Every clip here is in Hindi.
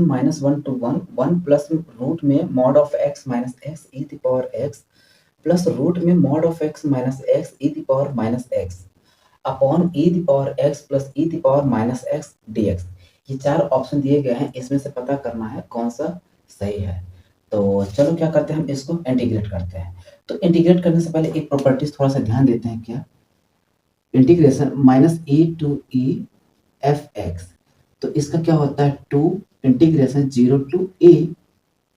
इंटीग्रेशन -1 टू 1 प्लस रूट में mod of x minus x e the power x plus root में mod of x minus x e the power minus x upon e the power x plus e the power minus x dx। ये चार ऑप्शन दिए गए हैं, इसमें से पता करना है कौन सा सही है। तो चलो क्या करते हैं, हम इसको इंटीग्रेट करते हैं। तो इंटीग्रेट करने से पहले एक प्रॉपर्टीज थोड़ा सा ध्यान देते हैं। क्या? Integration minus E to E F X, तो इसका क्या होता है, to integration 0 to A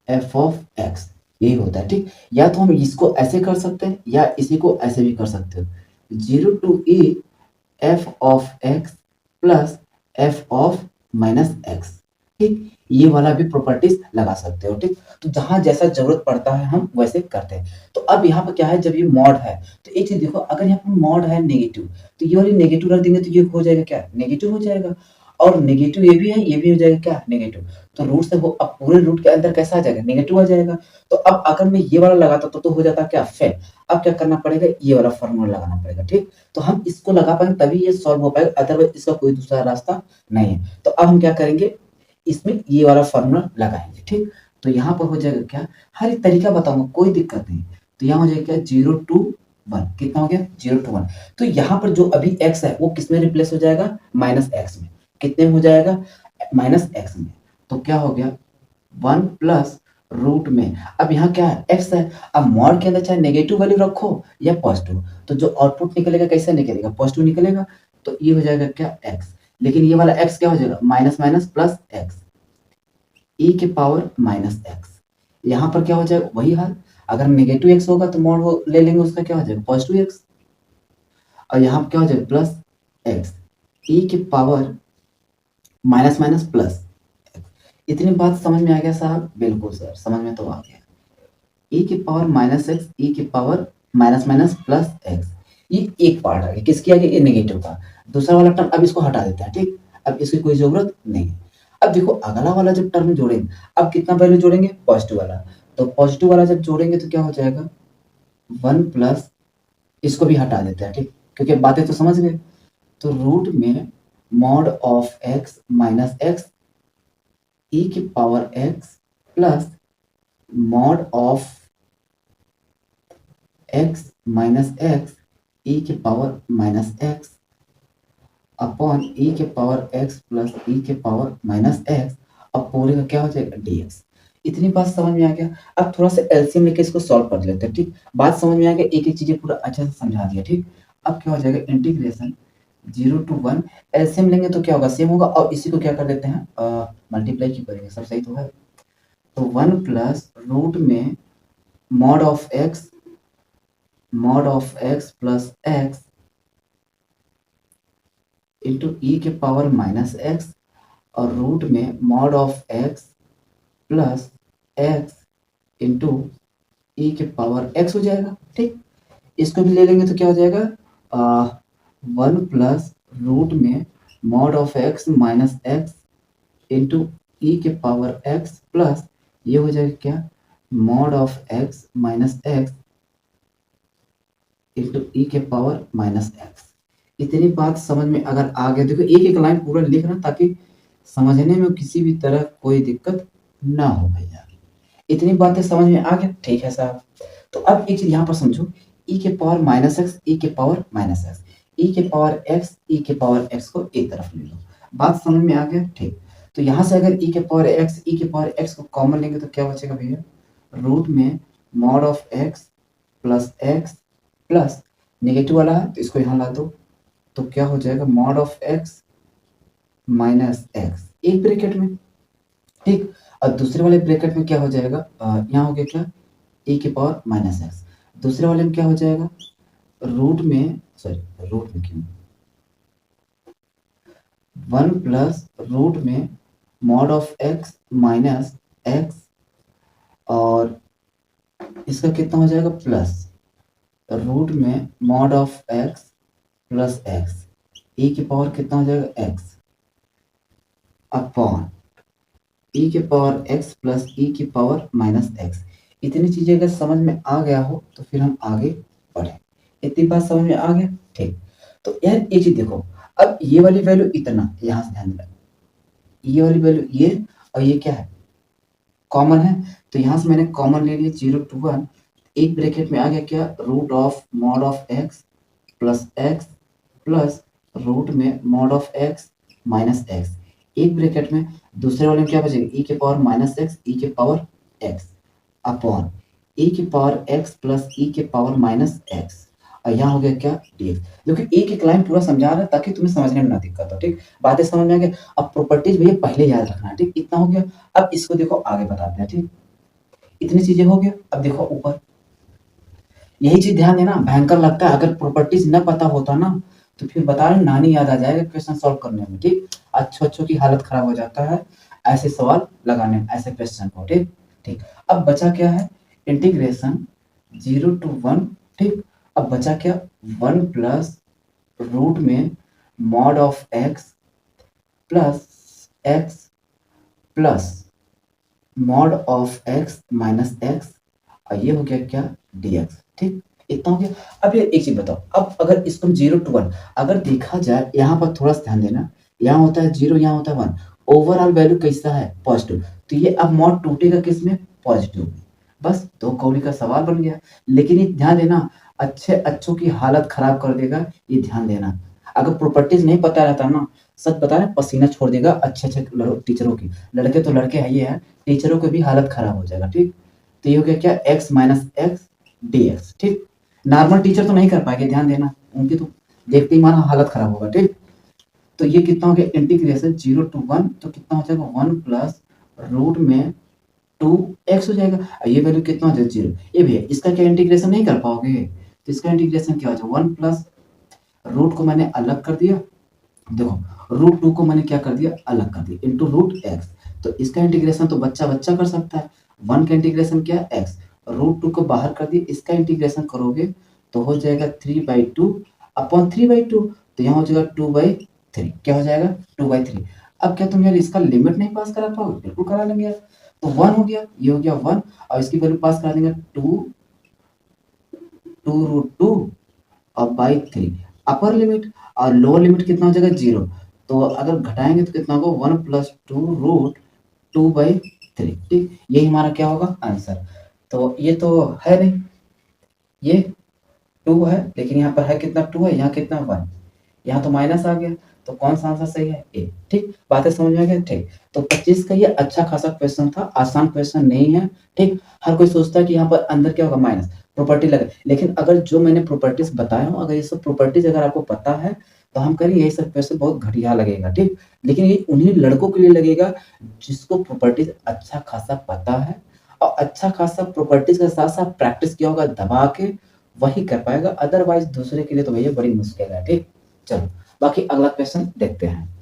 F of X, यही होता है। ठीक, या तो हम इसको ऐसे कर सकते हैं या इसी को ऐसे भी कर सकते हो, 0 to A F of x plus F of minus X. ठीक, ये वाला भी प्रॉपर्टीज लगा सकते हो। ठीक, तो जहां जैसा जरूरत पड़ता है हम वैसे करते हैं। तो अब यहाँ पर क्या है, जब ये मॉड है तो एक चीज देखो, अगर यहाँ पर मॉड है नेगेटिव तो ये वाली नेगेटिव रख देंगे तो ये हो जाएगा क्या, नेगेटिव हो जाएगा। और नेगेटिव ये भी है, ये भी हो जाएगा क्या, नेगेटिव। तो रूट से वो अब पूरे रूट के अंदर कैसा आ जाएगा, नेगेटिव आ जाएगा। तो अब अगर मैं ये वाला लगाता तो हो जाता क्या, फेल। अब क्या करना पड़ेगा, ये वाला फॉर्मूला लगाना पड़ेगा। ठीक, तो हम इसको लगा पाएंगे तभी ये सॉल्व हो पाएगा, अदरवाइज इसका कोई दूसरा रास्ता नहीं है। तो अब हम क्या करेंगे, इसमें ये वाला फॉर्मूला लगाएंगे। ठीक, तो यहाँ पर हो जाएगा क्या, हर एक तरीका बताऊंगा, कोई दिक्कत नहीं। तो यहाँ हो जाएगा क्या, 0 टू 1, कितना हो गया, 0 टू 1। तो यहाँ पर जो अभी x है वो किस में रिप्लेस हो जाएगा, माइनस एक्स में। कितने में हो जाएगा, माइनस एक्स में। तो क्या हो गया, 1 प्लस रूट में, अब यहाँ क्या है, x है। अब मॉड के अंदर चाहे नेगेटिव वैल्यू रखो या पॉजिटिव, तो जो आउटपुट निकलेगा कैसे निकलेगा, पॉजिटिव निकलेगा। तो ये हो जाएगा क्या, x। लेकिन ये वाला x क्या हो जाएगा, minus minus plus x e के पावर माइनस एक्स। यहाँ पर क्या हो जाएगा, वही हाल, अगर नेगेटिव एक्स होगा तो मॉड वो ले लेंगे, उसका क्या हो जाएगा, पॉजिटिव एक्स। और यहाँ पर क्या हो जाएगा, प्लस एक्स ई के पावर माइनस माइनस प्लस। इतनी बात समझ में आ गया साहब, बिल्कुल सर समझ में तो आ गया। ई के पावर माइनस एक्स ई के power minus minus plus x, ये एक पार्ट आ गया, किसकी आ गया, ये नेगेटिव का। दूसरा वाला टर्म अब इसको हटा देते हैं। ठीक, अब इसकी कोई जरूरत नहीं है। अब देखो अगला वाला जब टर्म जोड़ेंगे, अब कितना वैल्यू जोड़ेंगे, पॉजिटिव वाला। तो पॉजिटिव वाला जब जोड़ेंगे तो क्या हो जाएगा, 1 प्लस, इसको भी हटा देते हैं। ठीक, क्योंकि बातें तो समझ गए। तो रूट में mod of x minus x e की power x plus mod of x minus x e के power minus x upon e के पावर एक्स प्लस ई के पावर माइनस एक्स। अब पूरे का क्या हो जाएगा, dx। इतनी बात समझ में आ गया। अब थोड़ा सा एलसीएम लेके इसको सॉल्व कर लेते हैं। ठीक, बात समझ में आ गया, एक एक चीजें पूरा अच्छे से समझा दिया। ठीक, अब क्या हो जाएगा, इंटीग्रेशन 0 टू 1, एलसीएम लेंगे तो क्या होगा, सेम होगा। और इसी को क्या कर देते हैं, मल्टीप्लाई क्यों करेंगे, सब सही तो है। तो 1 प्लस रूट में mod of x plus x into e के पावर माइनस एक्स और रूट में mod of x plus x into e के पावर एक्स हो जाएगा। ठीक, इसको भी ले लेंगे तो क्या हो जाएगा, 1 प्लस रूट में mod of x minus x into e के पावर एक्स प्लस ये हो जाएगा क्या, mod of x minus x into e के पावर माइनस एक्स। इतनी बात समझ में अगर आ गया, देखो एक एक लाइन पूरा लिखना ताकि समझने में किसी भी तरह कोई दिक्कत ना हो भैया। इतनी बातें समझ में आ गया, ठीक है साहब। तो अब एक चीज यहाँ पर समझो, ई के पावर माइनस एक्स ई के पावर माइनस एक्स, ई के पावर एक्स ई के पावर एक्स को एक तरफ ले लो। बात समझ में आ गया, ठीक। तो यहाँ से अगर ई के पावर एक्स ई के पावर एक्स को कॉमन लेंगे तो क्या बचेगा भैया, रूट में mod of x plus negative वाला है तो इसको यहाँ ला दो, तो क्या हो जाएगा, mod of x minus x एक ब्रैकेट में। ठीक, और दूसरे वाले ब्रैकेट में क्या हो जाएगा, यहाँ हो गया क्या, ए के पावर माइनस एक्स। दूसरे वाले में क्या हो जाएगा, रूट में क्यों, 1 प्लस रूट में mod of x minus x और इसका कितना हो जाएगा, प्लस रूट में mod of x plus x e के पावर कितना हो जाएगा, एक्स अपॉन ई के पावर एक्स प्लस ई की पावर माइनस एक्स। इतनी चीजें अगर समझ में आ गया हो तो फिर हम आगे बढ़े। इतनी बात समझ में आ गया, ठीक। तो यार एक चीज देखो, अब ये वाली वैल्यू इतना, यहाँ से ध्यान देना, ये वाली वैल्यू ये और ये क्या है, कॉमन है, तो यहाँ से मैंने कॉमन ले लिया 0 to 1, एक ब्रैकेट में आ गया क्या, root of mod of x plus root में mod of x minus x, एक ब्रैकेट में, दूसरे वाले में क्या बचेगा, ई के पावर माइनस एक्स ई के पावर एक्स अपॉन ई के पावर एक्स प्लस ई के पावर माइनस एक्स, और यहाँ हो गया क्या, dx। देखिए एक एक लाइन पूरा समझा रहा है ताकि तुम्हें समझने में ना दिक्कत हो, ठीक, बातें समझ में आ गई। अब प्रॉपर्टीज भैया पहले याद रखना है, ठीक, इतना हो गया। अब इसको देखो आगे बताते हैं, ठीक, इतनी चीजें हो गया। अब देखो ऊपर, यही चीज ध्यान देना, भयंकर लगता है, अगर प्रॉपर्टीज न पता होता ना तो फिर बता रहे नानी याद आ जाएगा क्वेश्चन सॉल्व करने में, ठीक, अच्छों की हालत खराब हो जाता है ऐसे सवाल लगाने में, ऐसे क्वेश्चन को, ठीक ठीक। अब बचा क्या है, इंटीग्रेशन 0 to 1, ठीक। अब बचा क्या, 1 प्लस रूट में mod of x plus mod of x minus x, और ये हो गया क्या, dx, ठीक, इतना हो गया। अब ये एक चीज बताओ, अब अगर इसको 0 to 1 अगर देखा जाए, यहाँ पर थोड़ा सा ध्यान देना, यहाँ होता है 0, यहाँ होता है 1, ओवरऑल वैल्यू कैसा है, पॉजिटिव, तो ये अब मॉड टूटेगा किसमें, पॉजिटिव, बस दो कौड़ी का सवाल बन गया। लेकिन ये ध्यान देना, अच्छों की हालत खराब कर देगा, ये ध्यान देना। अगर प्रॉपर्टीज नहीं पता रहता ना, सच बता रहे पसीना छोड़ देगा अच्छे टीचरों की, लड़के तो लड़के है, ये है, टीचरों की भी हालत खराब हो जाएगा, ठीक। तो ये हो गया क्या, x माइनस एक्स dx, ठीक। नॉर्मल टीचर तो नहीं कर पाएंगे, ध्यान देना, उनकी तो देखते ही माना हालत खराब होगा, ठीक। तो ये कितना हो गया, इंटीग्रेशन 0 to 1, तो कितना हो जाएगा, 1 प्लस रूट में 2x हो जाएगा, और ये वैल्यू कितना हो जाएगा, 0। ये भैया इसका क्या इंटीग्रेशन नहीं कर पाओगे, तो इसका इंटीग्रेशन क्या हो जाएगा, 1 प्लस रूट को मैंने अलग कर दिया, देखो रूट 2 को मैंने क्या कर दिया, अलग कर दिया, इंटू रूट एक्स, तो इसका इंटीग्रेशन तो बच्चा कर सकता है, 1 का इंटीग्रेशन क्या है, एक्स, रूट 2 को बाहर कर दिया, इसका इंटीग्रेशन करोगे तो हो जाएगा 3/2 अपॉन 3/2, तो यहाँ हो जाएगा 2/3, क्या हो जाएगा, 2/3। अब क्या तुम यार इसका लिमिट नहीं पास करा पाओगे, बिल्कुल करा लेंगे यार, तो 1 हो गया, ये हो गया 1, और इसकी वैल्यू पास करा देंगे 2√2 और बाई 3 अपर लिमिट, और लोअर लिमिट कितना हो जाएगा, 0, तो अगर घटाएंगे तो कितना होगा, 1 प्लस 2√2/3, ठीक, यही हमारा क्या होगा, आंसर। तो ये तो है नहीं, ये 2 है, लेकिन यहाँ पर है कितना, 2 है, यहाँ कितना 1, यहाँ तो माइनस आ गया, तो कौन सा आंसर सही है, ए, ठीक, बातें समझ में आ गई, ठीक। तो 25 का ये अच्छा खासा क्वेश्चन था, आसान क्वेश्चन नहीं है, ठीक। हर कोई सोचता है कि यहाँ पर अंदर क्या होगा, माइनस प्रॉपर्टी लगे, लेकिन अगर जो मैंने प्रॉपर्टीज बताया हूँ, अगर ये सब प्रॉपर्टीज अगर आपको पता है तो हम करेंगे यही सब क्वेश्चन बहुत घटिया लगेगा, ठीक। लेकिन ये उन्हीं लड़कों के लिए लगेगा जिसको प्रॉपर्टीज अच्छा खासा पता है, और अच्छा खासा प्रॉपर्टीज के साथ साथ प्रैक्टिस किया होगा दबा के, वही कर पाएगा, अदरवाइज दूसरे के लिए तो भैया बड़ी मुश्किल है, ठीक। चलो बाकी अगला क्वेश्चन देखते हैं।